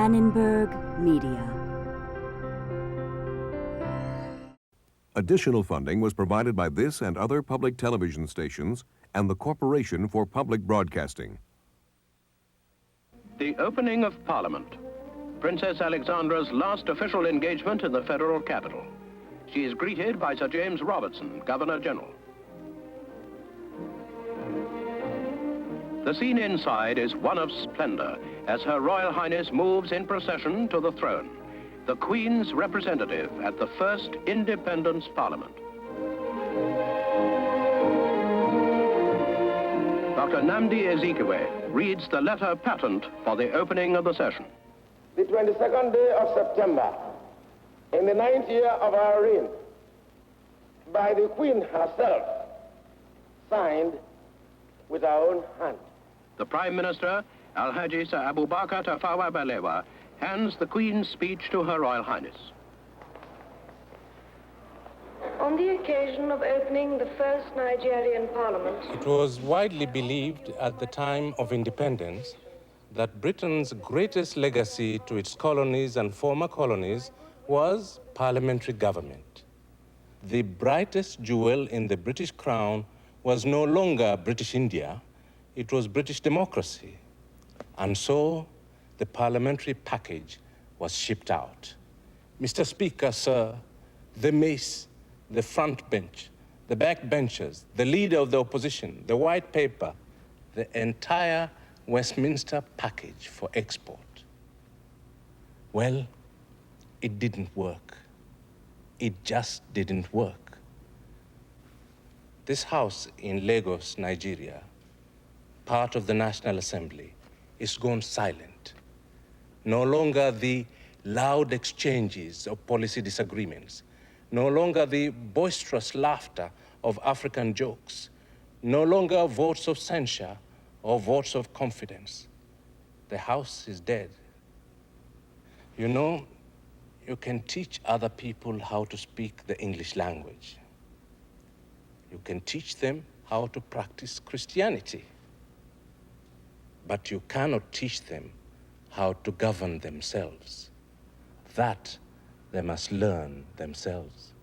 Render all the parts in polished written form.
Annenberg Media. Additional funding was provided by this and other public television stations and the Corporation for Public Broadcasting. The opening of Parliament. Princess Alexandra's last official engagement in the federal capital. She is greeted by Sir James Robertson, Governor General. The scene inside is one of splendor as Her Royal Highness moves in procession to the throne, the Queen's representative at the first Independence Parliament. Dr. Nnamdi Azikiwe reads the letter patent for the opening of the session. The 22nd day of September, in the 9th year of our reign, by the Queen herself, signed with our own hand. The Prime Minister, Alhaji Sir Abubakar Tafawa Balewa, hands the Queen's speech to Her Royal Highness. On the occasion of opening the first Nigerian Parliament, it was widely believed at the time of independence that Britain's greatest legacy to its colonies and former colonies was parliamentary government. The brightest jewel in the British crown was no longer British India, it was British democracy. And so the parliamentary package was shipped out. Mr. Speaker, sir, the mace, the front bench, the back benches, the leader of the opposition, the white paper, the entire Westminster package for export. Well, it didn't work. It just didn't work. This house in Lagos, Nigeria, part of the National Assembly, is gone silent. No longer the loud exchanges of policy disagreements, no longer the boisterous laughter of African jokes, no longer votes of censure or votes of confidence. The house is dead. You know, you can teach other people how to speak the English language. You can teach them how to practice Christianity. But you cannot teach them how to govern themselves. That they must learn themselves.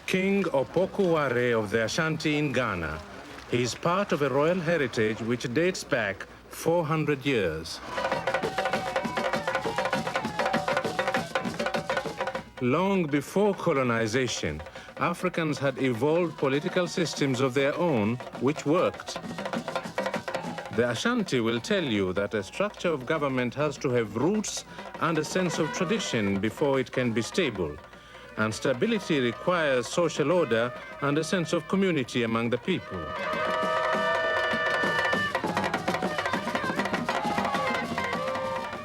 King Opoku-Ware of the Ashanti in Ghana. He is part of a royal heritage which dates back 400 years. Long before colonization, Africans had evolved political systems of their own which worked. The Ashanti will tell you that a structure of government has to have roots and a sense of tradition before it can be stable. And stability requires social order and a sense of community among the people.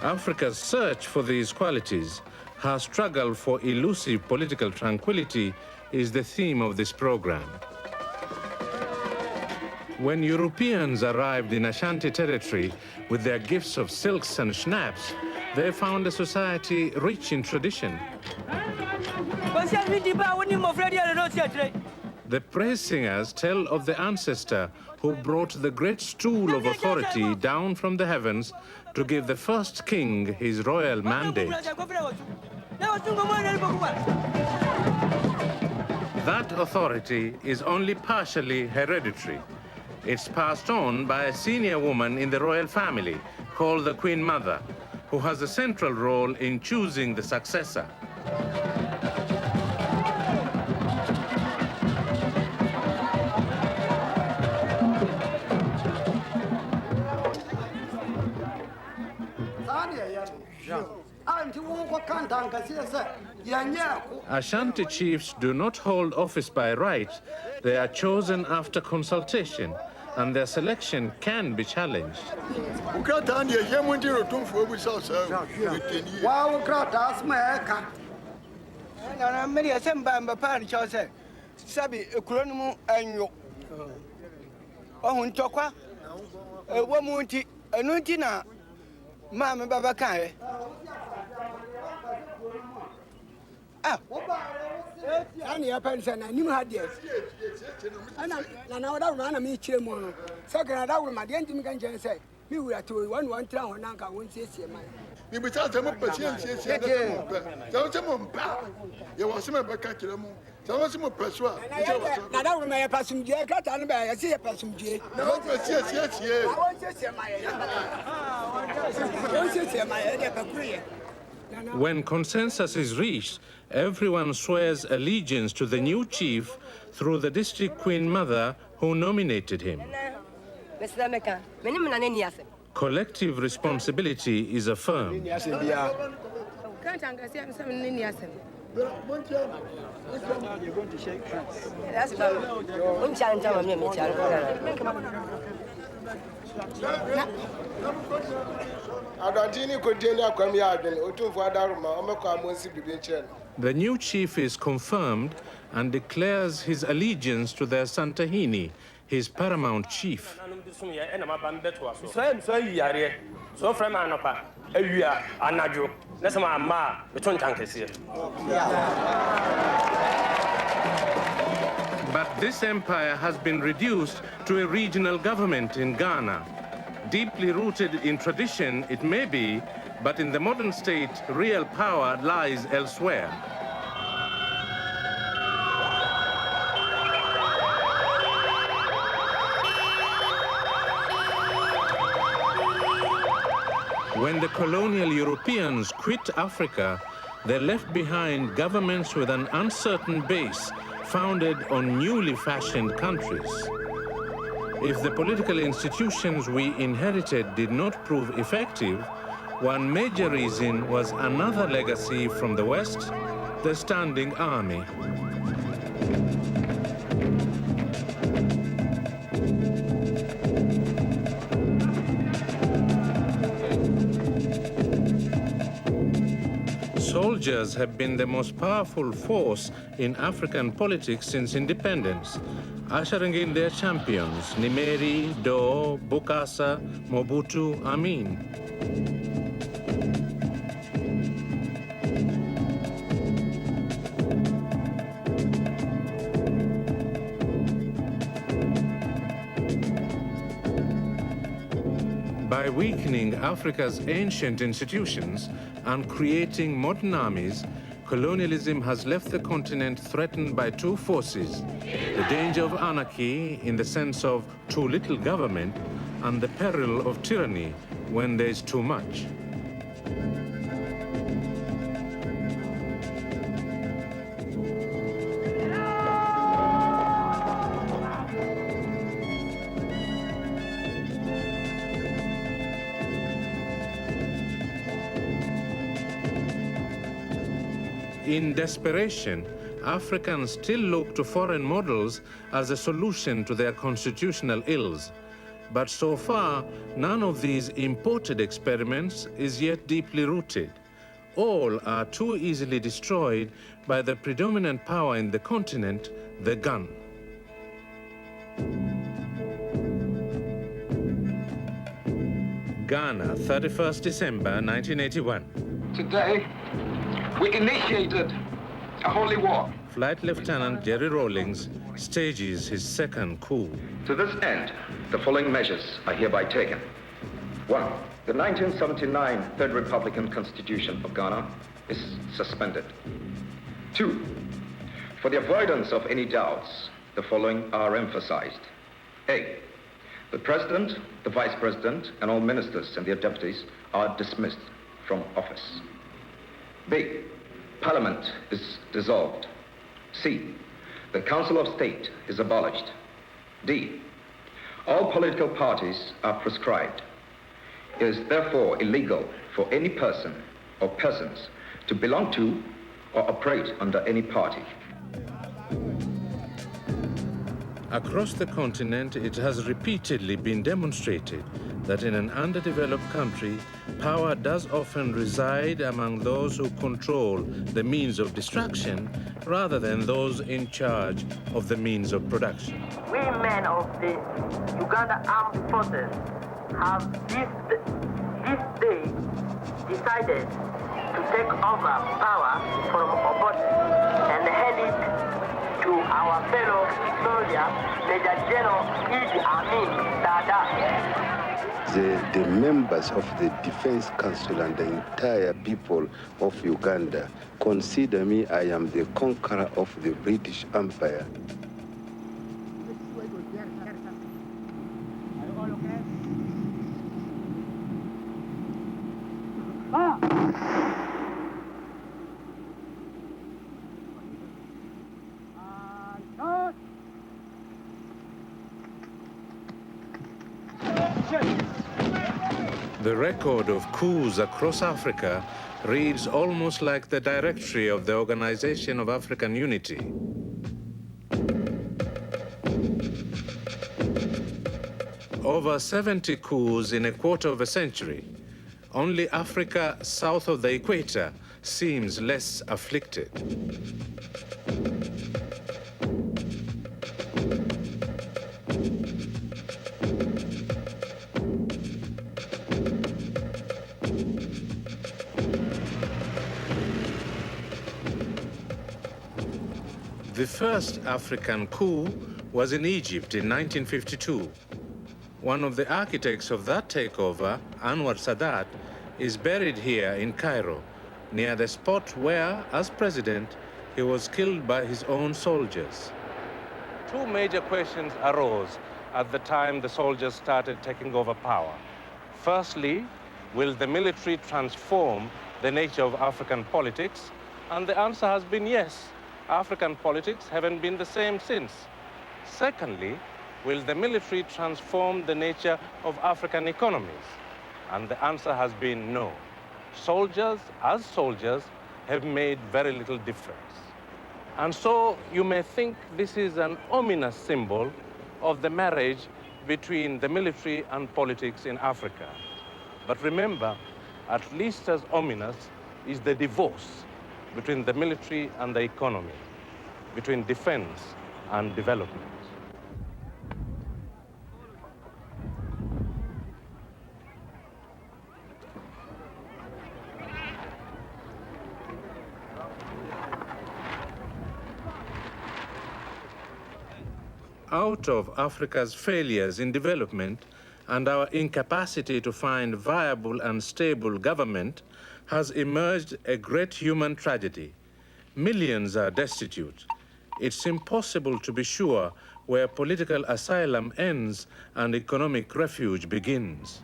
Africa's search for these qualities, her struggle for elusive political tranquility, is the theme of this program. When Europeans arrived in Ashanti territory with their gifts of silks and schnapps, they found a society rich in tradition. The praise singers tell of the ancestor who brought the great stool of authority down from the heavens to give the first king his royal mandate. That authority is only partially hereditary. It's passed on by a senior woman in the royal family called the Queen Mother, who has a central role in choosing the successor. Ashanti chiefs do not hold office by right. They are chosen after consultation, and their selection can be challenged. When consensus is reached, everyone swears allegiance to the new chief through the district queen mother who nominated him. Collective responsibility is affirmed. The new chief is confirmed and declares his allegiance to their Santahini, his paramount chief. But this empire has been reduced to a regional government in Ghana. Deeply rooted in tradition, it may be, but in the modern state, real power lies elsewhere. When the colonial Europeans quit Africa, they left behind governments with an uncertain base, founded on newly fashioned countries. If the political institutions we inherited did not prove effective, one major reason was another legacy from the West, the standing army. Soldiers have been the most powerful force in African politics since independence, ushering in their champions, Nimeri, Doo, Bokassa, Mobutu, Amin. By weakening Africa's ancient institutions and creating modern armies, colonialism has left the continent threatened by two forces: the danger of anarchy in the sense of too little government, and the peril of tyranny when there is too much. In desperation, Africans still look to foreign models as a solution to their constitutional ills. But so far, none of these imported experiments is yet deeply rooted. All are too easily destroyed by the predominant power in the continent, the gun. Ghana, 31st December, 1981. Today, we initiated a holy war. Flight Lieutenant Jerry Rawlings stages his second coup. To this end, the following measures are hereby taken. 1. The 1979 Third Republican Constitution of Ghana is suspended. 2. For the avoidance of any doubts, the following are emphasized. A. The President, the Vice President, and all ministers and their deputies are dismissed from office. B. Parliament is dissolved. C. The Council of State is abolished. D. All political parties are proscribed. It is therefore illegal for any person or persons to belong to or operate under any party. Across the continent, it has repeatedly been demonstrated that in an underdeveloped country, power does often reside among those who control the means of destruction rather than those in charge of the means of production. We men of the Uganda Armed Forces have this day decided to take over power from Obote and hand it to our fellow soldier, Major General Idi Amin Dada. The members of the Defense Council and the entire people of Uganda consider me, I am the conqueror of the British Empire. The record of coups across Africa reads almost like the directory of the Organization of African Unity. Over 70 coups in a quarter of a century. Only Africa south of the equator seems less afflicted. The first African coup was in Egypt in 1952. One of the architects of that takeover, Anwar Sadat, is buried here in Cairo, near the spot where, as president, he was killed by his own soldiers. Two major questions arose at the time the soldiers started taking over power. Firstly, will the military transform the nature of African politics? And the answer has been yes. African politics haven't been the same since. Secondly, will the military transform the nature of African economies? And the answer has been no. Soldiers, as soldiers, have made very little difference. And so you may think this is an ominous symbol of the marriage between the military and politics in Africa. But remember, at least as ominous is the divorce between the military and the economy, between defense and development. Out of Africa's failures in development and our incapacity to find viable and stable government has emerged a great human tragedy. Millions are destitute. It's impossible to be sure where political asylum ends and economic refuge begins.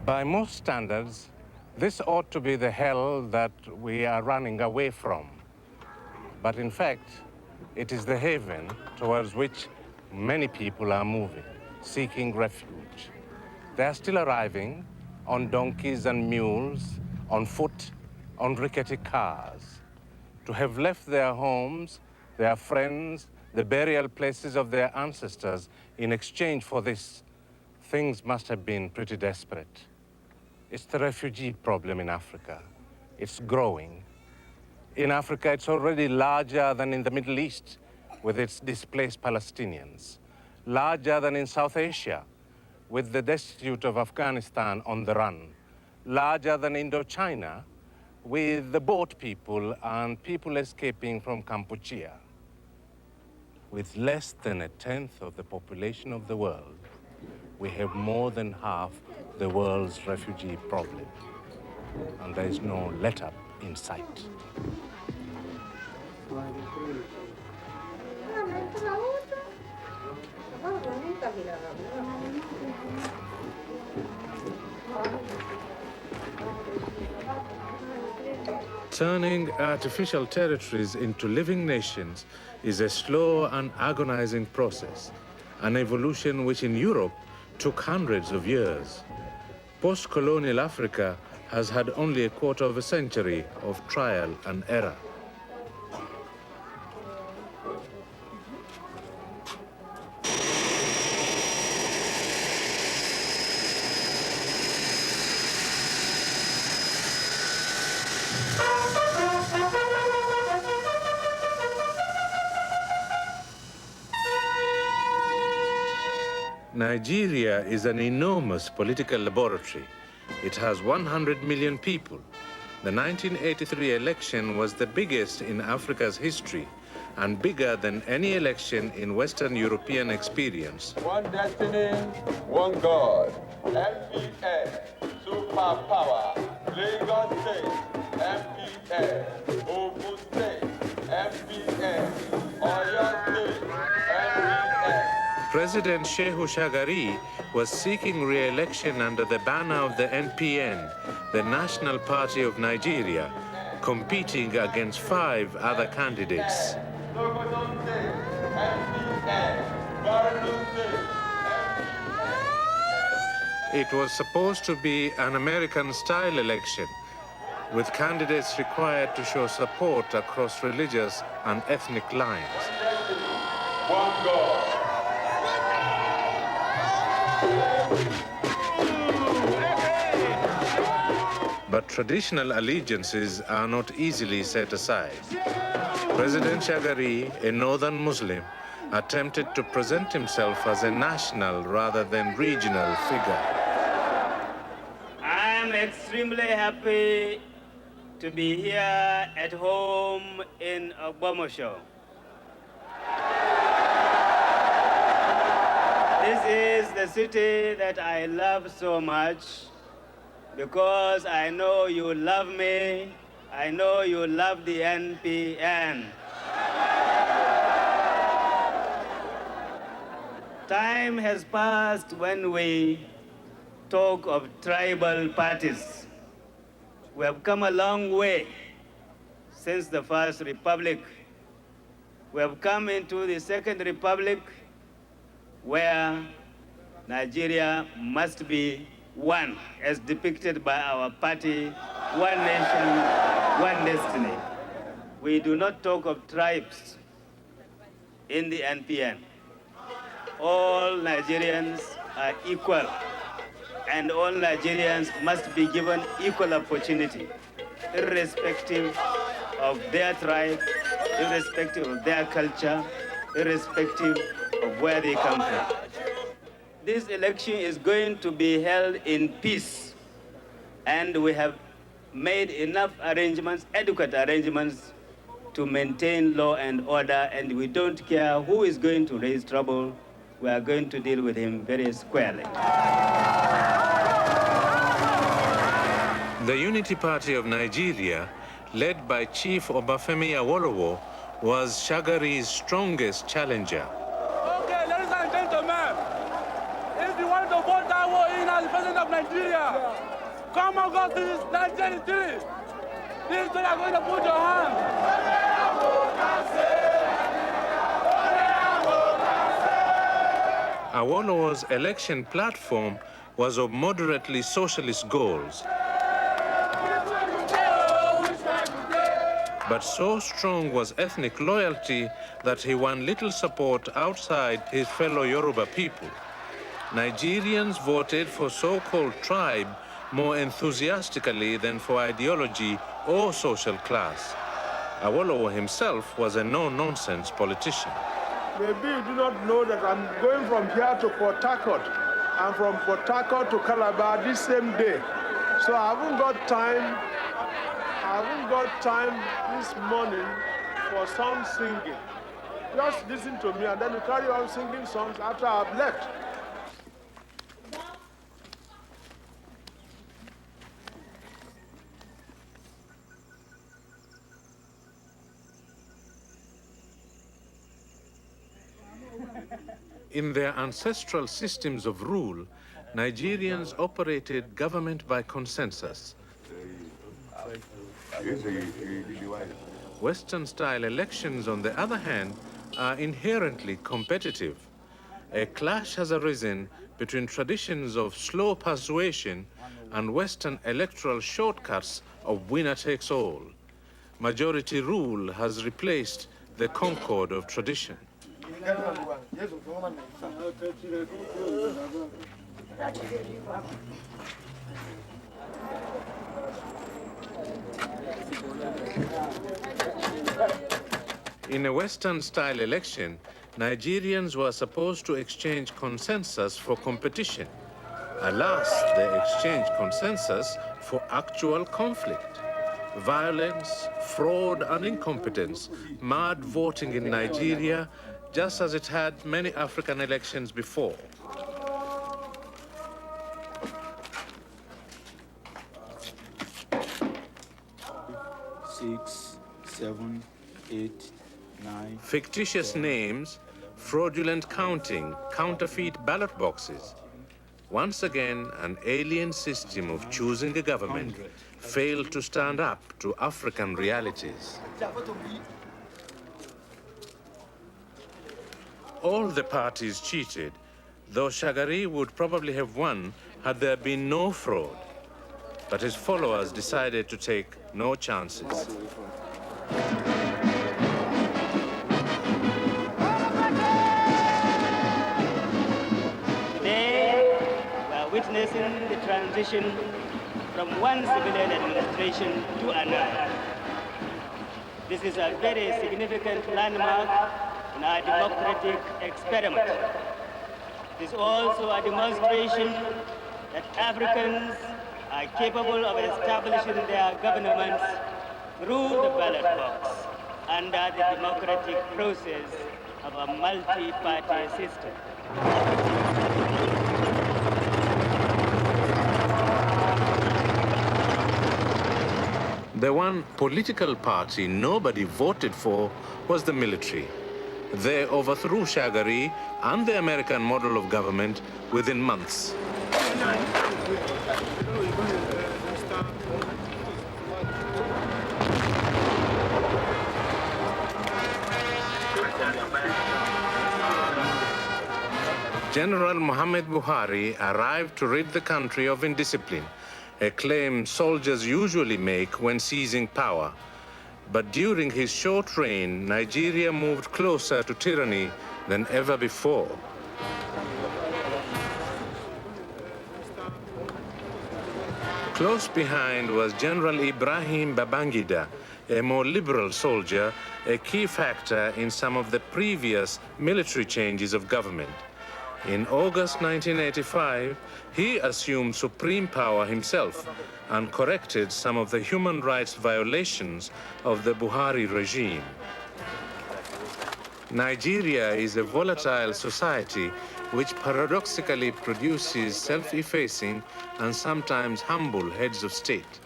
By most standards, this ought to be the hell that we are running away from. But in fact, it is the haven towards which many people are moving, seeking refuge. They are still arriving on donkeys and mules, on foot, on rickety cars. To have left their homes, their friends, the burial places of their ancestors in exchange for this, things must have been pretty desperate. It's the refugee problem in Africa. It's growing. In Africa, it's already larger than in the Middle East, with its displaced Palestinians, larger than in South Asia, with the destitute of Afghanistan on the run, larger than Indochina, with the boat people and people escaping from Kampuchea. With less than a tenth of the population of the world, we have more than half the world's refugee problem. And there is no let-up in sight. Turning artificial territories into living nations is a slow and agonizing process, an evolution which in Europe took hundreds of years. Post-colonial Africa has had only a quarter of a century of trial and error. Nigeria is an enormous political laboratory. It has 100 million people. The 1983 election was the biggest in Africa's history and bigger than any election in Western European experience. One destiny, one God. MPN, superpower. Lagos State, MPN. Ogun State, MPN. Oyo State, MPN. President Shehu Shagari was seeking re-election under the banner of the NPN, the National Party of Nigeria, competing against 5 other candidates. It was supposed to be an American-style election, with candidates required to show support across religious and ethnic lines. One God. But traditional allegiances are not easily set aside. President Shagari, a northern Muslim, attempted to present himself as a national rather than regional figure. I am extremely happy to be here at home in Ogbomoso. This is the city that I love so much because I know you love me, I know you love the NPN. Time has passed when we talk of tribal parties. We have come a long way since the First Republic. We have come into the Second Republic, where Nigeria must be one, as depicted by our party, one nation, one destiny. We do not talk of tribes in the NPN. All Nigerians are equal, and all Nigerians must be given equal opportunity, irrespective of their tribe, irrespective of their culture, irrespective of where they come from. This election is going to be held in peace, and we have made enough arrangements, adequate arrangements, to maintain law and order, and we don't care who is going to raise trouble. We are going to deal with him very squarely. The Unity Party of Nigeria, led by Chief Obafemi Awolowo, was Shagari's strongest challenger. Okay, ladies and gentlemen, if you want to vote that way in as the president of Nigeria, come on, go to this 1983. This is where you're going to put your hand. Awolowo's election platform was of moderately socialist goals. But so strong was ethnic loyalty that he won little support outside his fellow Yoruba people. Nigerians voted for so-called tribe more enthusiastically than for ideology or social class. Awolowo himself was a no-nonsense politician. Maybe you do not know that I'm going from here to Port Harcourt and from Port Harcourt to Calabar this same day. So I haven't got time. I haven't got time this morning for some singing. Just listen to me and then you carry on singing songs after I've left. In their ancestral systems of rule, Nigerians operated government by consensus. Western-style elections, on the other hand, are inherently competitive. A clash has arisen between traditions of slow persuasion and Western electoral shortcuts of winner-takes-all. Majority rule has replaced the concord of tradition. In a Western-style election, Nigerians were supposed to exchange consensus for competition. Alas, they exchanged consensus for actual conflict. Violence, fraud, and incompetence marred voting in Nigeria, just as it had many African elections before. Six, 7, 8, 9. Fictitious names, fraudulent counting, counterfeit ballot boxes. Once again, an alien system of choosing a government failed to stand up to African realities. All the parties cheated, though Shagari would probably have won had there been no fraud. But his followers decided to take no chances. Today, we are witnessing the transition from one civilian administration to another. This is a very significant landmark in our democratic experiment. It is also a demonstration that Africans are capable of establishing their governments through the ballot box under the democratic process of a multi-party system. The one political party nobody voted for was the military. They overthrew Shagari and the American model of government within months. General Muhammad Buhari arrived to rid the country of indiscipline, a claim soldiers usually make when seizing power. But during his short reign, Nigeria moved closer to tyranny than ever before. Close behind was General Ibrahim Babangida, a more liberal soldier, a key factor in some of the previous military changes of government. In August 1985, he assumed supreme power himself and corrected some of the human rights violations of the Buhari regime. Nigeria is a volatile society which paradoxically produces self-effacing and sometimes humble heads of state.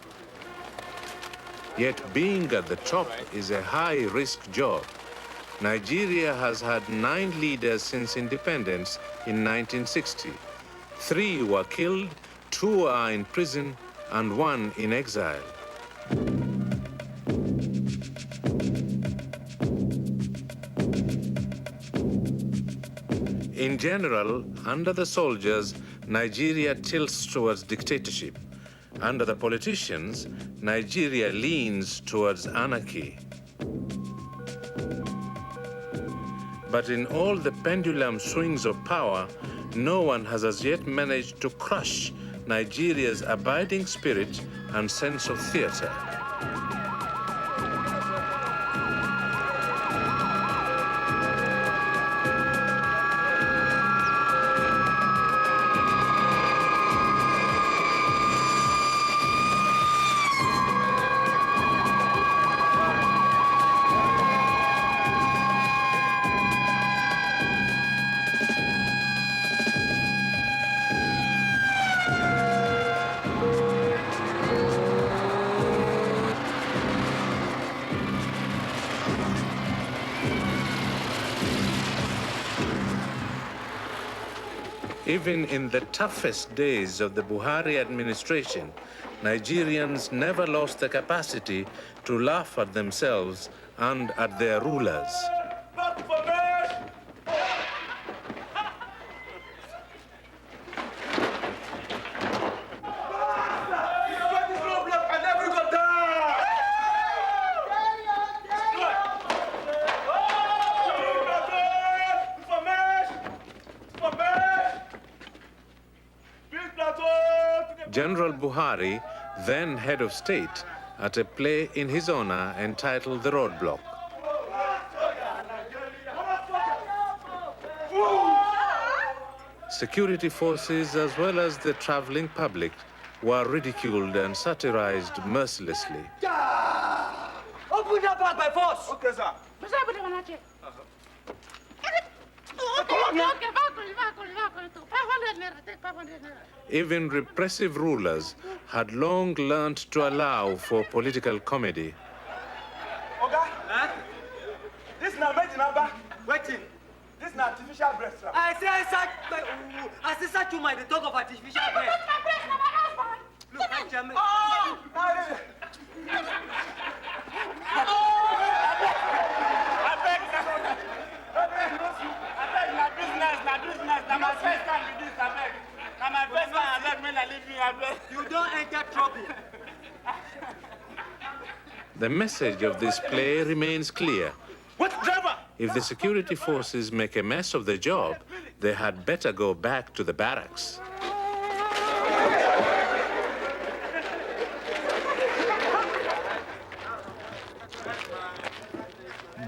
Yet being at the top is a high-risk job. Nigeria has had 9 leaders since independence in 1960. 3 were killed, 2 are in prison, and 1 in exile. In general, under the soldiers, Nigeria tilts towards dictatorship. Under the politicians, Nigeria leans towards anarchy. But in all the pendulum swings of power, no one has as yet managed to crush Nigeria's abiding spirit and sense of theater. Even in the toughest days of the Buhari administration, Nigerians never lost the capacity to laugh at themselves and at their rulers. General Buhari, then head of state, at a play in his honor entitled The Roadblock. Security forces as well as the traveling public were ridiculed and satirized mercilessly. Open that back by force! Okay, sir. Even repressive rulers had long learned to allow for political comedy. Oga, this is not made in Aba. Waiting. This is not artificial breast, sir. I say such you might talk of artificial breast. Look, I jam it. You don't enter trouble. The message of this play remains clear. If the security forces make a mess of the job, they had better go back to the barracks.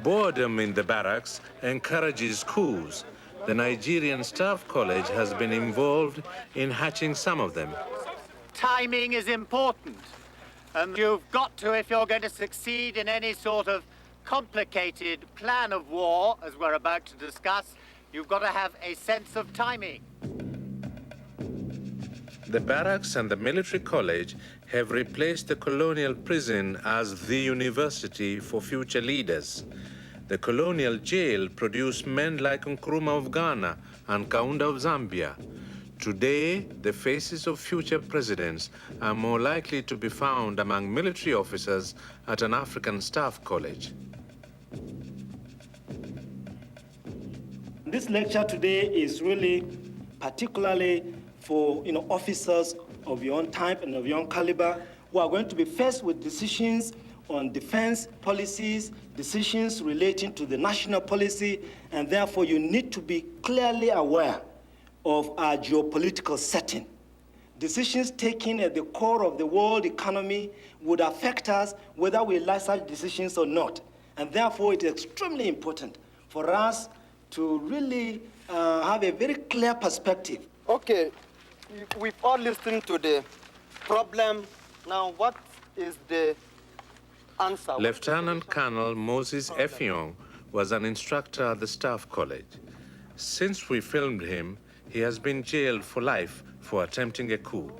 Boredom in the barracks encourages coups. The Nigerian Staff College has been involved in hatching some of them. Timing is important. You've got to, if you're going to succeed in any sort of complicated plan of war, as we're about to discuss, you've got to have a sense of timing. The barracks and the military college have replaced the colonial prison as the university for future leaders. The colonial jail produced men like Nkrumah of Ghana and Kaunda of Zambia. Today, the faces of future presidents are more likely to be found among military officers at an African staff college. This lecture today is really particularly for officers of your own type and of your own caliber who are going to be faced with decisions on defense policies, decisions relating to the national policy, and therefore you need to be clearly aware of our geopolitical setting. Decisions taken at the core of the world economy would affect us whether we like such decisions or not. And therefore it is extremely important for us to really have a very clear perspective. Okay, we've all listened to the problem. Now what is the answer? Lieutenant Colonel Moses Effiong was an instructor at the Staff College. Since we filmed him, he has been jailed for life for attempting a coup.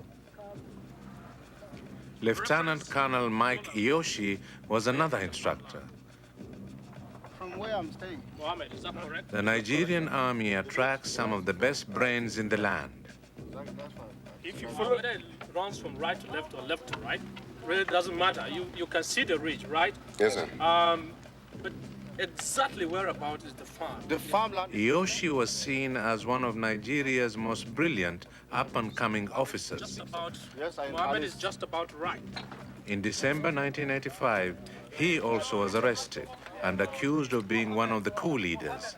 Lieutenant Colonel Mike Iyoshi was another instructor. From where I'm staying. Mohammed, is that correct? The Nigerian army attracts some of the best brains in the land. If you follow whether it runs from right to left or left to right, really doesn't matter. You can see the ridge, right? Yes, sir. But exactly whereabout is the farm? The farmland. Iyoshi was seen as one of Nigeria's most brilliant up-and-coming officers. Just about, Mohammed is just about right. In December 1985, he also was arrested and accused of being one of the coup leaders.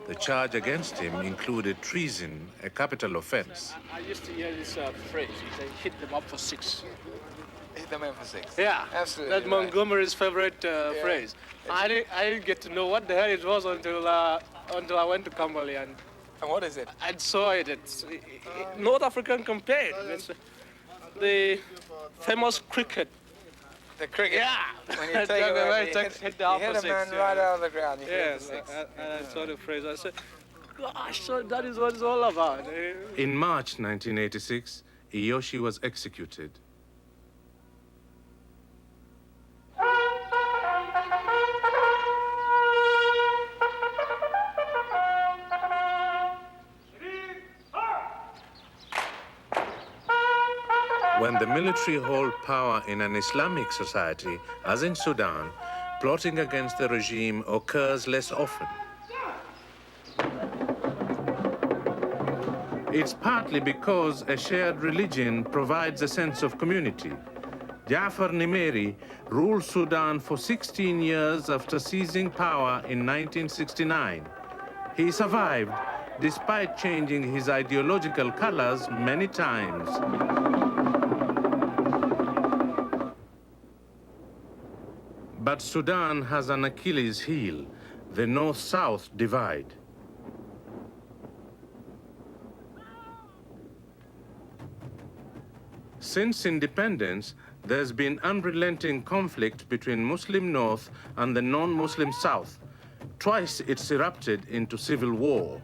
The charge against him included treason, a capital offense. I used to hear this phrase, they hit them up for 6. Hit them up for 6. Yeah, absolutely. That's Montgomery's favorite phrase. I didn't get to know what the hell it was until I went to Cambodia. And what is it? I saw it. It's North African campaign. It's the famous cricket. The cricket? Yeah. When you take it, hit the hit a man right out of the ground. You hit the 6. I saw the phrase. I said, gosh, so that is what it's all about. In March 1986, Iyoshi was executed. when the military hold power in an Islamic society, as in Sudan, plotting against the regime occurs less often. It's partly because a shared religion provides a sense of community. Jafar Nimeri ruled Sudan for 16 years after seizing power in 1969. He survived despite changing his ideological colors many times. But Sudan has an Achilles heel, the North-South divide. Since independence, there's been unrelenting conflict between Muslim North and the non-Muslim South. Twice it's erupted into civil war.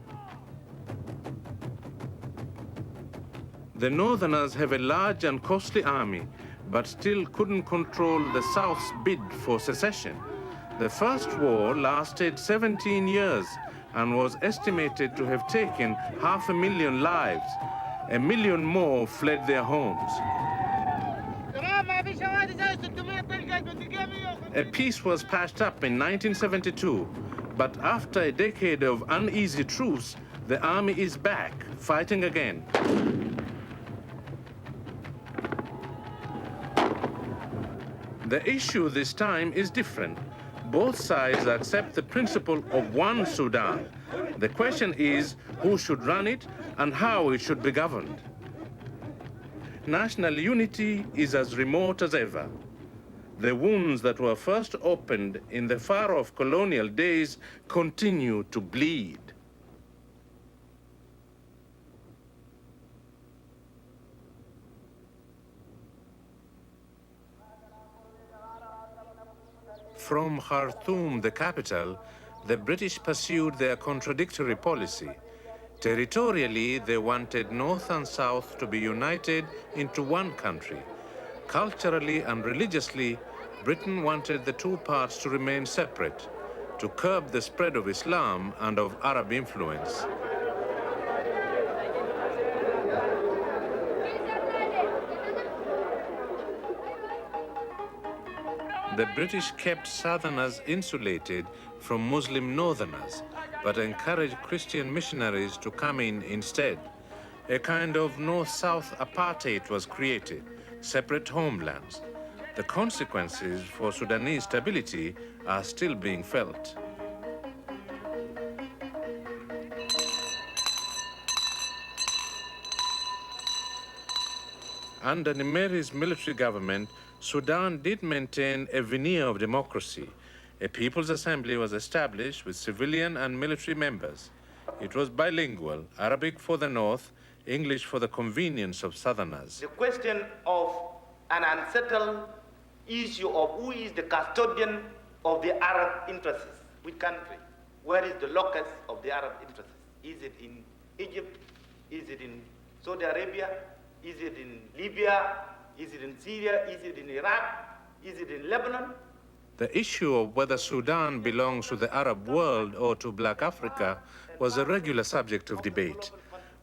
The Northerners have a large and costly army, but still couldn't control the South's bid for secession. The first war lasted 17 years and was estimated to have taken 500,000 lives. 1 million more fled their homes. A peace was patched up in 1972, but after a decade of uneasy truce, the army is back, fighting again. The issue this time is different. Both sides accept the principle of one Sudan. The question is who should run it and how it should be governed. National unity is as remote as ever. The wounds that were first opened in the far-off colonial days continue to bleed. From Khartoum, the capital, the British pursued their contradictory policy. Territorially, they wanted North and South to be united into one country. Culturally and religiously, Britain wanted the two parts to remain separate, to curb the spread of Islam and of Arab influence. The British kept Southerners insulated from Muslim Northerners, but encouraged Christian missionaries to come in instead. A kind of North-South apartheid was created, separate homelands. The consequences for Sudanese stability are still being felt. Under Nimeri's military government, Sudan did maintain a veneer of democracy. A People's Assembly was established with civilian and military members. It was bilingual, Arabic for the North, English for the convenience of Southerners. The question of an unsettled issue of who is the custodian of the Arab interests. Which country? Where is the locus of the Arab interests? Is it in Egypt? Is it in Saudi Arabia? Is it in Libya? Is it in Syria? Is it in Iraq? Is it in Lebanon? The issue of whether Sudan belongs to the Arab world or to Black Africa was a regular subject of debate.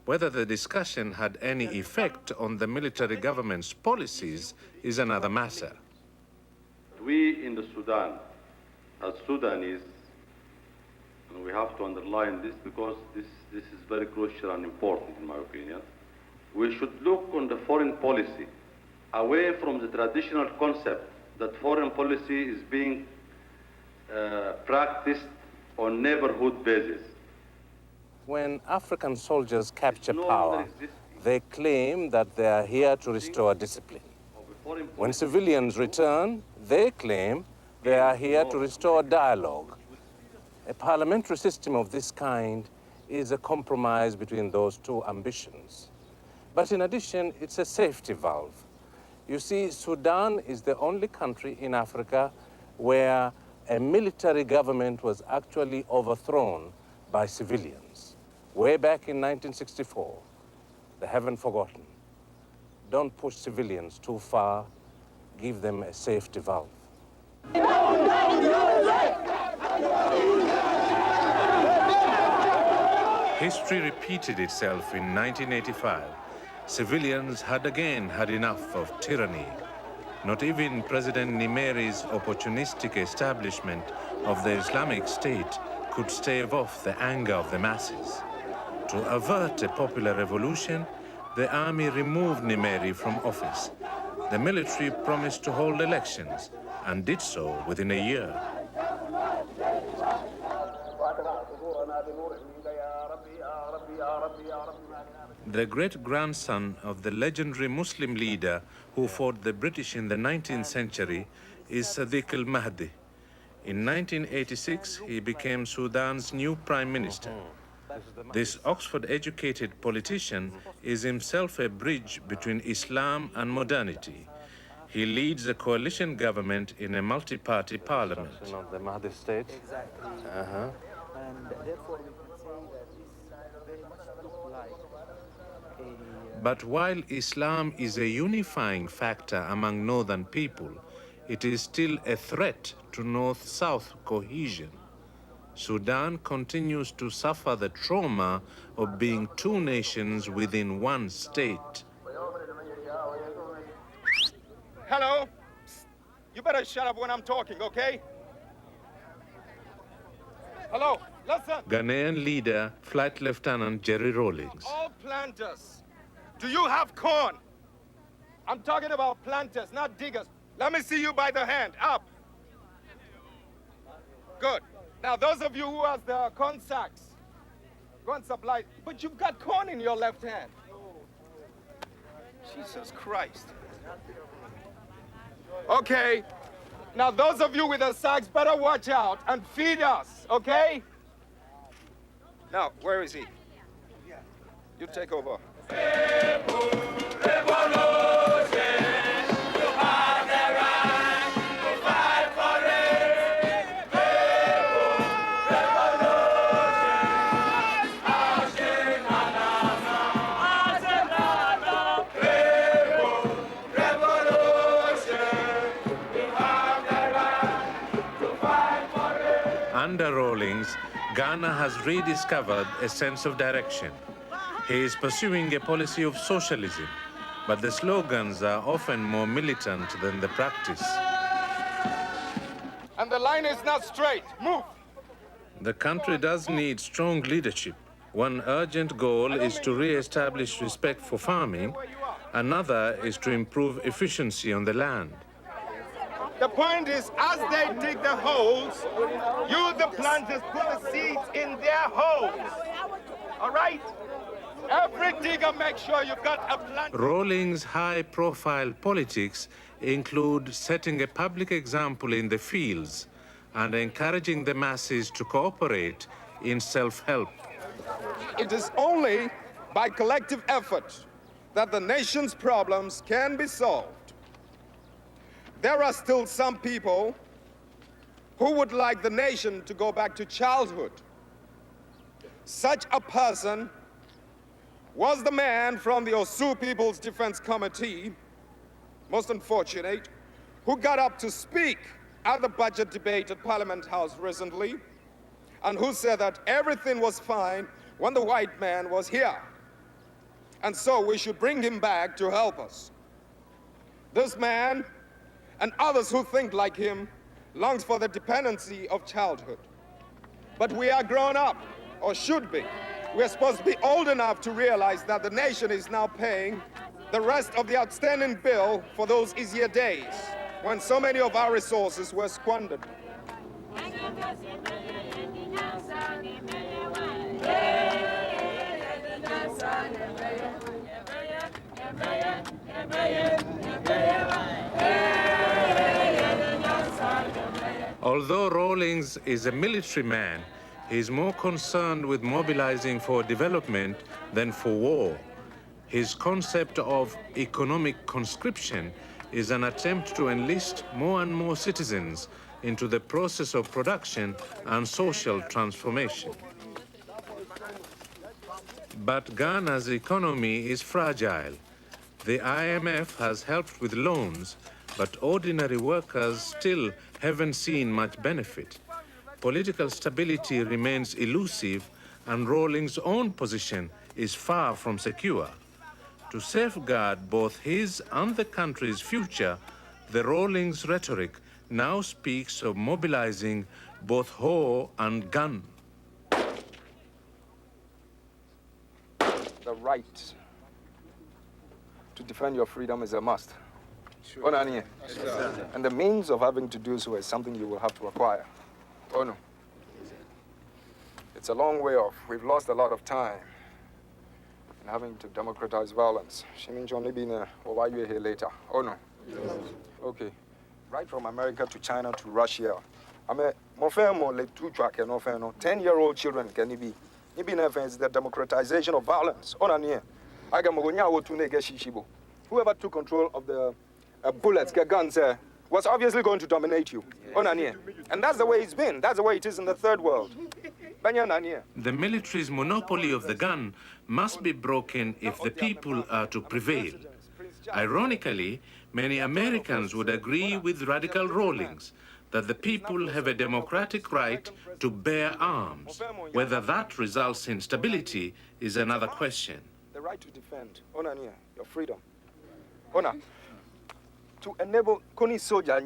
Whether the discussion had any effect on the military government's policies is another matter. We in the Sudan, as Sudanese, and we have to underline this because this is very crucial and important in my opinion, we should look on the foreign policy away from the traditional concept that foreign policy is being practiced on neighborhood basis. When African soldiers capture power, they claim that they are here to restore discipline. When civilians return, they claim they are here to restore dialogue. A parliamentary system of this kind is a compromise between those two ambitions. But in addition, it's a safety valve. You see, Sudan is the only country in Africa where a military government was actually overthrown by civilians. Way back in 1964, they haven't forgotten. Don't push civilians too far, give them a safety valve. History repeated itself in 1985. civilians had again had enough of tyranny. Not even President Nimeri's opportunistic establishment of the Islamic State could stave off the anger of the masses. To avert a popular revolution, the army removed Nimeri from office. The military promised to hold elections and did so within a year. The great-grandson of the legendary Muslim leader who fought the British in the 19th century is Sadiq al-Mahdi. In 1986, he became Sudan's new prime minister. This Oxford-educated politician is himself a bridge between Islam and modernity. He leads a coalition government in a multi-party parliament. Of the Mahdi state. Exactly. Uh-huh. And therefore we can say that this very much looks like a... But while Islam is a unifying factor among northern people, it is still a threat to north-south cohesion. Sudan continues to suffer the trauma of being two nations within one state. Hello? You better shut up when I'm talking, okay? Hello, listen. Ghanaian leader, Flight Lieutenant Jerry Rawlings. All planters, do you have corn? I'm talking about planters, not diggers. Let me see you by the hand. Up. Good. Now, those of you who has the corn sacks, go and supply. But you've got corn in your left hand. Jesus Christ. Okay. Now, those of you with the sacks, better watch out and feed us, okay? Now, where is he? You take over. Under Rawlings, Ghana has rediscovered a sense of direction. He is pursuing a policy of socialism, but the slogans are often more militant than the practice. And the line is not straight. Move. The country does need strong leadership. One urgent goal is to re-establish respect for farming. Another is to improve efficiency on the land. The point is, as they dig the holes, you, the planters, put the seeds in their holes. All right? Every digger, make sure you've got a plant. Rawlings' high-profile politics include setting a public example in the fields and encouraging the masses to cooperate in self-help. It is only by collective effort that the nation's problems can be solved. There are still some people who would like the nation to go back to childhood. Such a person was the man from the Osu People's Defense Committee, most unfortunate, who got up to speak at the budget debate at Parliament House recently, and who said that everything was fine when the white man was here. And so we should bring him back to help us. This man, and others who think like him, longs for the dependency of childhood. But we are grown up, or should be. We're supposed to be old enough to realize that the nation is now paying the rest of the outstanding bill for those easier days, when so many of our resources were squandered. Although Rawlings is a military man, he is more concerned with mobilizing for development than for war. His concept of economic conscription is an attempt to enlist more and more citizens into the process of production and social transformation. But Ghana's economy is fragile. The IMF has helped with loans, but ordinary workers still haven't seen much benefit. Political stability remains elusive, and Rawlings' own position is far from secure. To safeguard both his and the country's future, the Rawlings rhetoric now speaks of mobilizing both hoe and gun. The right to defend your freedom is a must. Sure. Yes, and the means of having to do so is something you will have to acquire. Oh no. It's a long way off. We've lost a lot of time in having to democratize violence. She means only being why you're here later. Oh no. Yes. Okay. Right from America to China to Russia. I mean, more 10-year-old children can be. Is the democratization of violence. Whoever took control of the bullets, guns, was obviously going to dominate you. And that's the way it's been. That's the way it is in the third world. The military's monopoly of the gun must be broken if the people are to prevail. Ironically, many Americans would agree with radical Rawlings that the people have a democratic right to bear arms. Whether that results in stability is another question. The right to defend, your freedom. To enable Koni soldier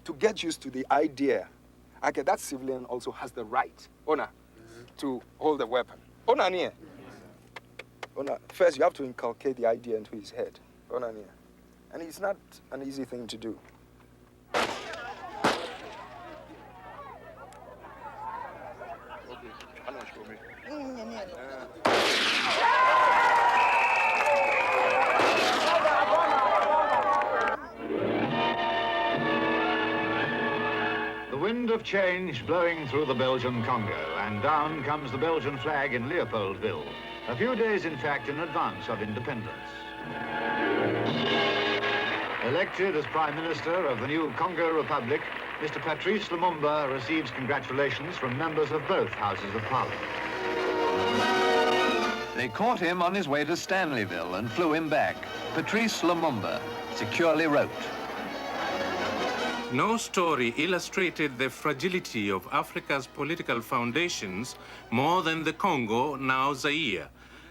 to get used to the idea, okay, that civilian also has the right, to hold a weapon. First, you have to inculcate the idea into his head. And it's not an easy thing to do. The wind of change blowing through the Belgian Congo, and down comes the Belgian flag in Leopoldville, a few days, in fact, in advance of independence. Elected as Prime Minister of the new Congo Republic, Mr. Patrice Lumumba receives congratulations from members of both Houses of Parliament. They caught him on his way to Stanleyville and flew him back. Patrice Lumumba securely wrote. No story illustrated the fragility of Africa's political foundations more than the Congo, now Zaire.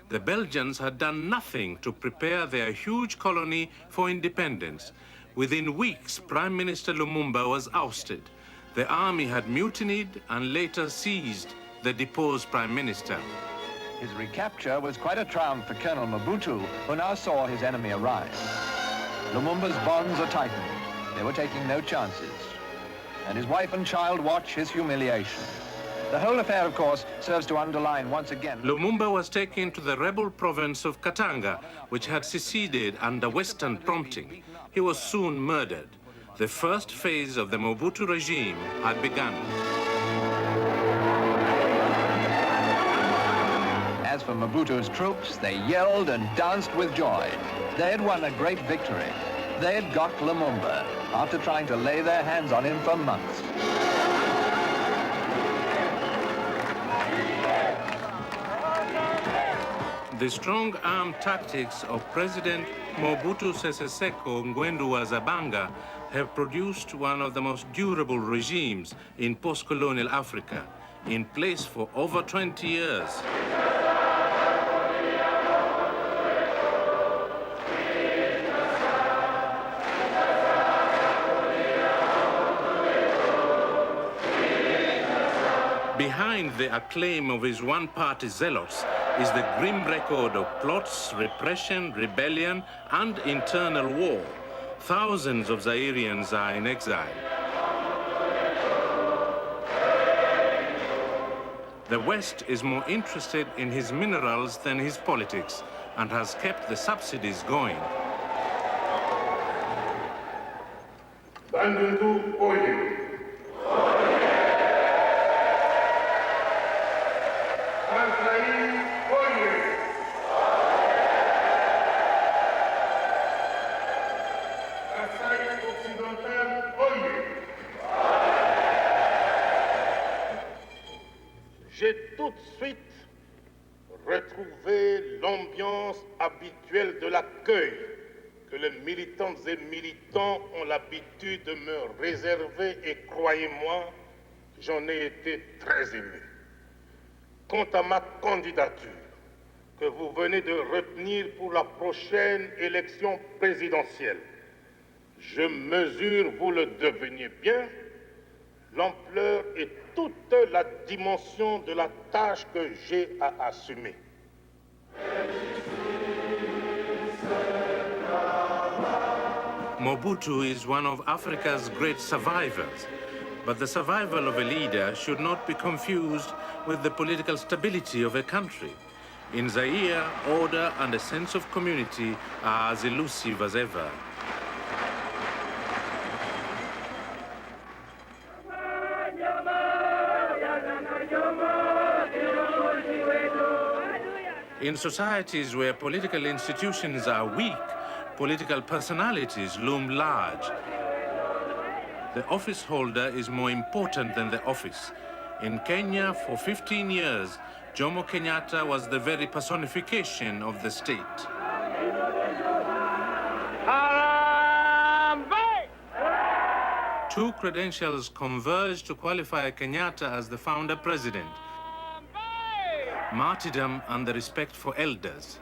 The Belgians had done nothing to prepare their huge colony for independence. Within weeks, Prime Minister Lumumba was ousted. The army had mutinied and later seized the deposed Prime Minister. His recapture was quite a triumph for Colonel Mobutu, who now saw his enemy arise. Lumumba's bonds are tightened. They were taking no chances. And his wife and child watch his humiliation. The whole affair, of course, serves to underline once again... Lumumba was taken to the rebel province of Katanga, which had seceded under Western prompting. He was soon murdered. The first phase of the Mobutu regime had begun. As for Mobutu's troops, they yelled and danced with joy. They had won a great victory. They had got Lumumba, after trying to lay their hands on him for months. The strong-arm tactics of President Mobutu Sese Seko Ngwendu wa Zabanga have produced one of the most durable regimes in post-colonial Africa, in place for over 20 years. Behind the acclaim of his one-party zealots is the grim record of plots, repression, rebellion, and internal war. Thousands of Zairians are in exile. The West is more interested in his minerals than his politics, and has kept the subsidies going. Bandundu Oye. J'ai tout de suite retrouvé l'ambiance habituelle de l'accueil que les militantes et militants ont l'habitude de me réserver, et croyez-moi, j'en ai été très ému. Quant à ma candidature, que vous venez de retenir pour la prochaine élection présidentielle. Je mesure, vous le devinez bien, l'ampleur et toute la dimension de la tâche que j'ai à assumer. Mobutu is one of Africa's great survivors, but the survival of a leader should not be confused with the political stability of a country. In Zaire, order and a sense of community are as elusive as ever. In societies where political institutions are weak, political personalities loom large. The office holder is more important than the office. In Kenya, for 15 years, Jomo Kenyatta was the very personification of the state. Two credentials converge to qualify Kenyatta as the founder president: martyrdom and the respect for elders.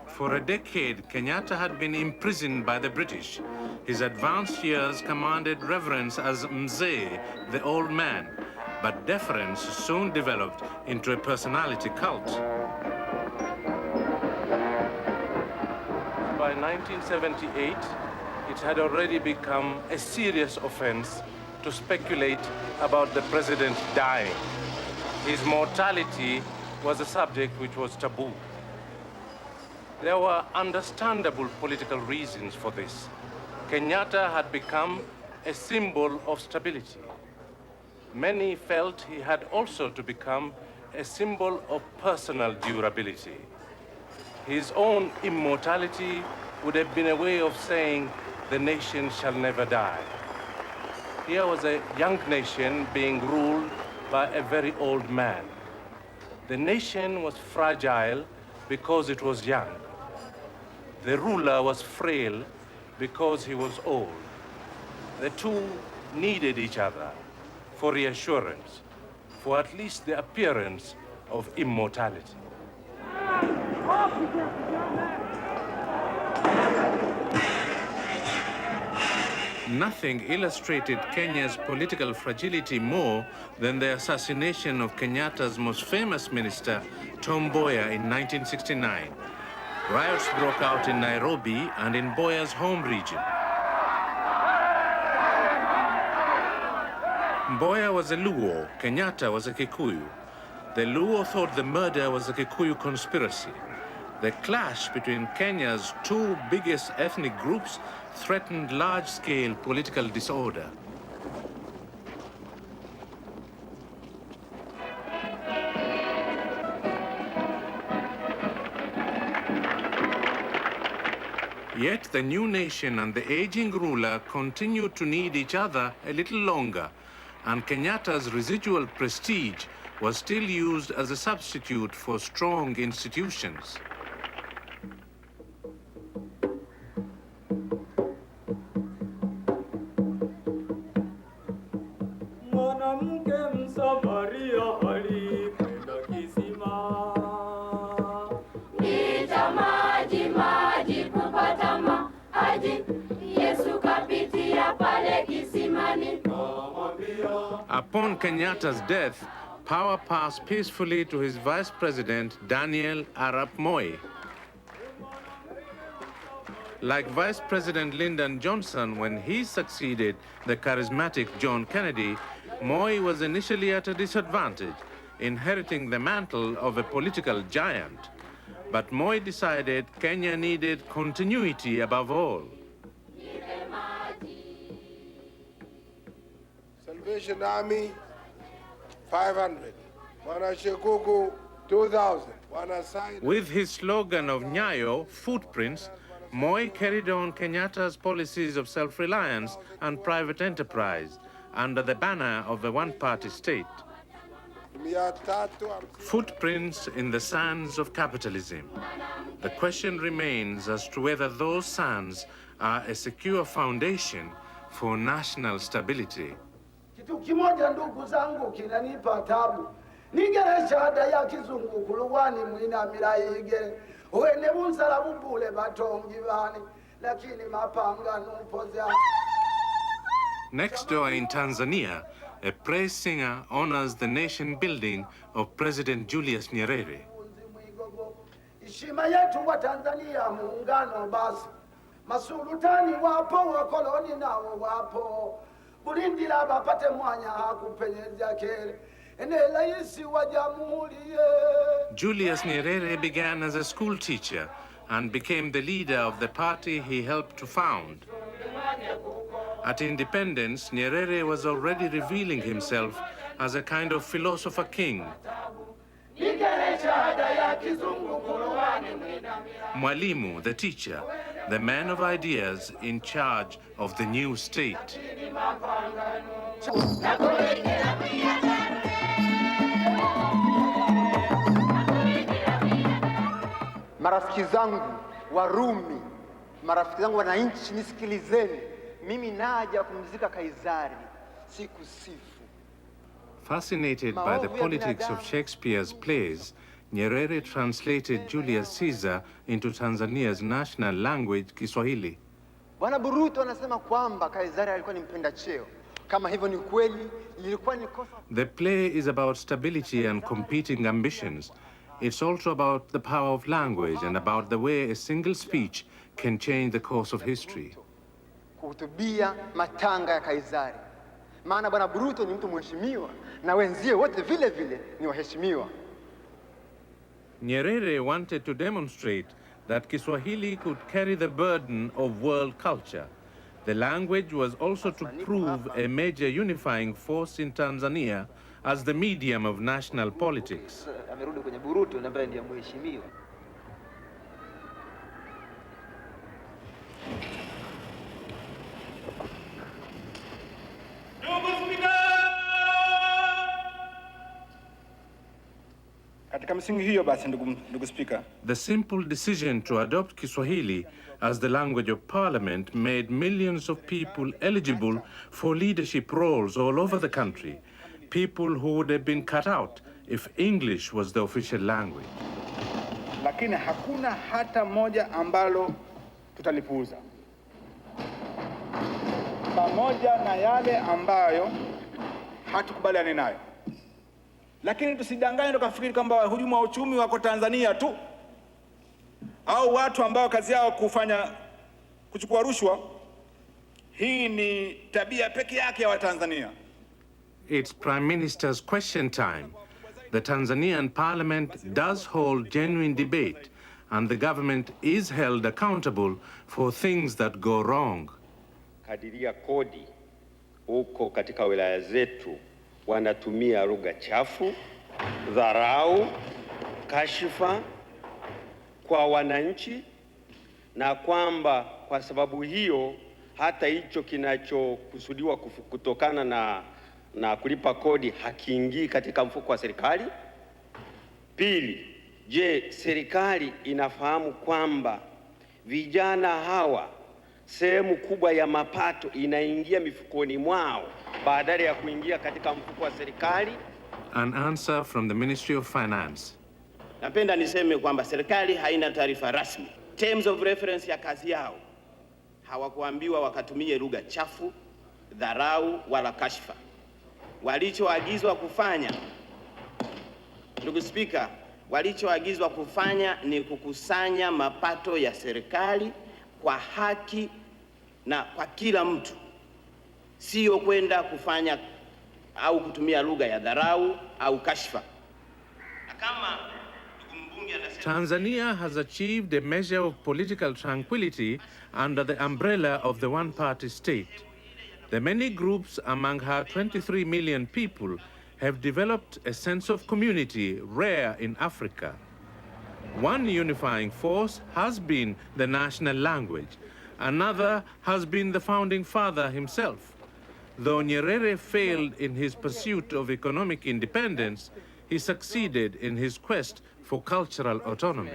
For a decade, Kenyatta had been imprisoned by the British. His advanced years commanded reverence as Mzee, the old man, but deference soon developed into a personality cult. By 1978, it had already become a serious offense to speculate about the president dying. His mortality was a subject which was taboo. There were understandable political reasons for this. Kenyatta had become a symbol of stability. Many felt he had also to become a symbol of personal durability. His own immortality would have been a way of saying the nation shall never die. Here was a young nation being ruled by a very old man. The nation was fragile because it was young. The ruler was frail because he was old. The two needed each other for reassurance, for at least the appearance of immortality. Nothing illustrated Kenya's political fragility more than the assassination of Kenyatta's most famous minister, Tom Mboya, in 1969. Riots broke out in Nairobi and in Mboya's home region. Mboya was a Luo, Kenyatta was a Kikuyu. The Luo thought the murder was a Kikuyu conspiracy. The clash between Kenya's two biggest ethnic groups threatened large-scale political disorder. Yet the new nation and the aging ruler continued to need each other a little longer, and Kenyatta's residual prestige was still used as a substitute for strong institutions. Upon Kenyatta's death, power passed peacefully to his vice president, Daniel Arap Moi. Like Vice President Lyndon Johnson when he succeeded the charismatic John Kennedy, Moi was initially at a disadvantage, inheriting the mantle of a political giant. But Moi decided Kenya needed continuity above all. Salvation Army, 500. Wanashekuku, 2,000. With his slogan of Nyayo, footprints, Moi carried on Kenyatta's policies of self-reliance and private enterprise under the banner of a one-party state. Footprints in the sands of capitalism. The question remains as to whether those sands are a secure foundation for national stability. Kitu kimoja ndugu zangu kinanipa tabu. Nigere shahada ya kizungu kuluwani mwinamira igere. Uene bunzala bubule batongi bani. Lakini mapanga nupoza. Next door in Tanzania, a praise singer honors the nation building of President Julius Nyerere. Ishima yetu wa Tanzania muungano basi. Masulutani wapo, wakoloni nao wapo. Bulindira bapate mwanya hakupenyeza kere. Enelaisi wa jamhuri. Julius Nyerere began as a school teacher and became the leader of the party he helped to found. At independence, Nyerere was already revealing himself as a kind of philosopher king. Mwalimu, the teacher, the man of ideas in charge of the new state. Marafiki zangu Warumi, marafiki zangu wananchi, nisikilizeni. Mimi naja kumzika Kaisari, sikusifu. Fascinated by the politics of Shakespeare's plays, Nyerere translated Julius Caesar into Tanzania's national language, Kiswahili. Bwana Buruto anasema kwamba Kaisari alikuwa ni mpenda cheo. Kama hivyo ni kweli, lilikuwa ni kosa. The play is about stability and competing ambitions. It's also about the power of language and about the way a single speech can change the course of history. Kuhutubia matanga ya Kaisari. Maana Bwana Buruto ni mtu mheshimiwa na wenzie wote vile vile ni waheshimiwa. Nyerere wanted to demonstrate that Kiswahili could carry the burden of world culture. The language was also to prove a major unifying force in Tanzania as the medium of national politics. Amerudi kwenye Buruto ambaye ndiye mheshimiwa. Katika msingi hiyo basi ndugu Speaker, the simple decision to adopt Kiswahili as the language of parliament made millions of people eligible for leadership roles all over the country, people who would have been cut out if English was the official language. Lakini hakuna hata moja ambalo tutalipuuza. Pamoja na yale ambayo hatukubaliani nayo. Lakini tusidanganye tukafikiri kwamba wahujumu wa uchumi wako Tanzania tu, au watu ambao kazi yao kuchukua rushwa. Hii ni tabia peke yake ya Watanzania. It's Prime Minister's question time. The Tanzanian parliament does hold genuine debate, and the government is held accountable for things that go wrong. Kadiria kodi huko katika wilaya zetu wanatumia lugha chafu, dharau, kashifa kwa wananchi, na kwamba kwa sababu hiyo hata hicho kinachokusudiwa kutokana na kulipa kodi hakiingii katika mfuko wa serikali. Pili, je, serikali inafahamu kwamba vijana hawa sehemu kubwa ya mapato inaingia mifukoni mwao badala ya kuingia katika mfuko wa serikali? An answer from the Ministry of Finance. Napenda niseme kwamba serikali haina taarifa rasmi. Terms of reference ya kazi yao hawakuambiwa wakatumie lugha chafu, dharau wala kashfa. Walichoagizwa kufanya, ndugu Spika, walichoagizwa kufanya ni kukusanya mapato ya serikali kwa haki na kwa kila mtu, sio kwenda kufanya au kutumia lugha ya dharau au kashfa. Kama Tanzania has achieved a measure of political tranquility under the umbrella of the one-party state. The many groups among her 23 million people have developed a sense of community rare in Africa. One unifying force has been the national language. Another has been the founding father himself. Though Nyerere failed in his pursuit of economic independence, he succeeded in his quest for cultural autonomy.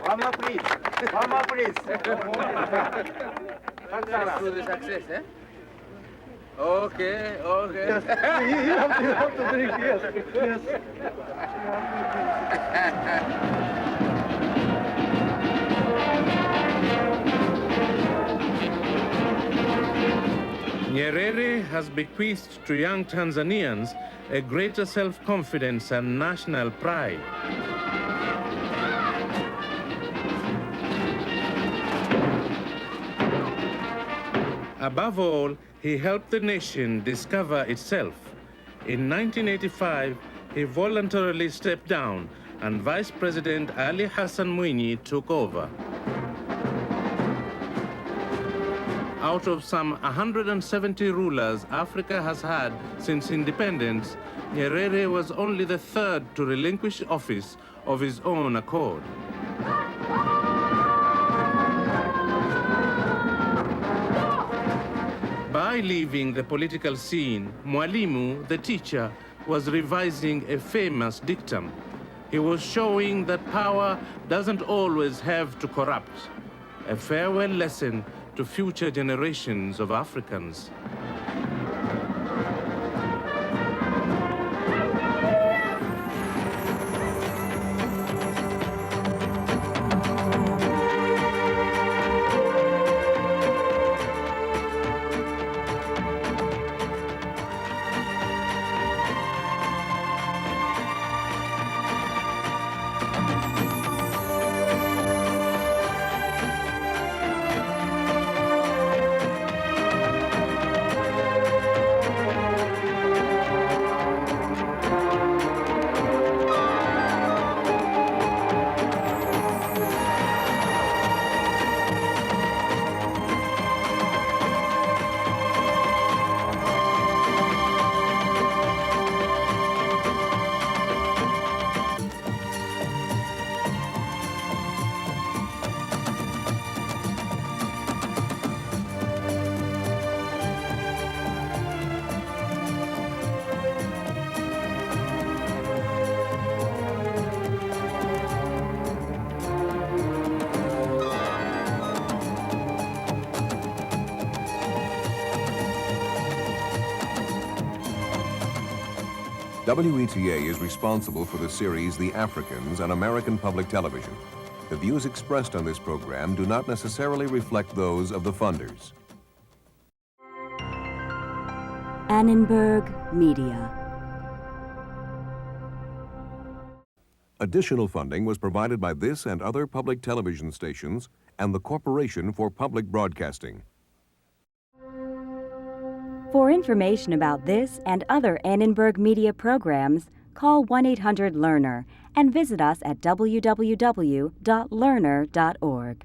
One more, please. One more, please. Success to the success, eh? Okay, okay. Yes. You have to drink, yes. Nyerere has bequeathed to young Tanzanians a greater self-confidence and national pride. Above all, he helped the nation discover itself. In 1985, he voluntarily stepped down and Vice President Ali Hassan Mwinyi took over. Out of some 170 rulers Africa has had since independence, Nyerere was only the third to relinquish office of his own accord. By leaving the political scene, Mwalimu, the teacher, was revising a famous dictum. He was showing that power doesn't always have to corrupt. A farewell lesson to future generations of Africans. WETA is responsible for the series The Africans on American Public Television. The views expressed on this program do not necessarily reflect those of the funders. Annenberg Media. Additional funding was provided by this and other public television stations and the Corporation for Public Broadcasting. For information about this and other Annenberg Media programs, call 1-800-LEARNER and visit us at www.learner.org.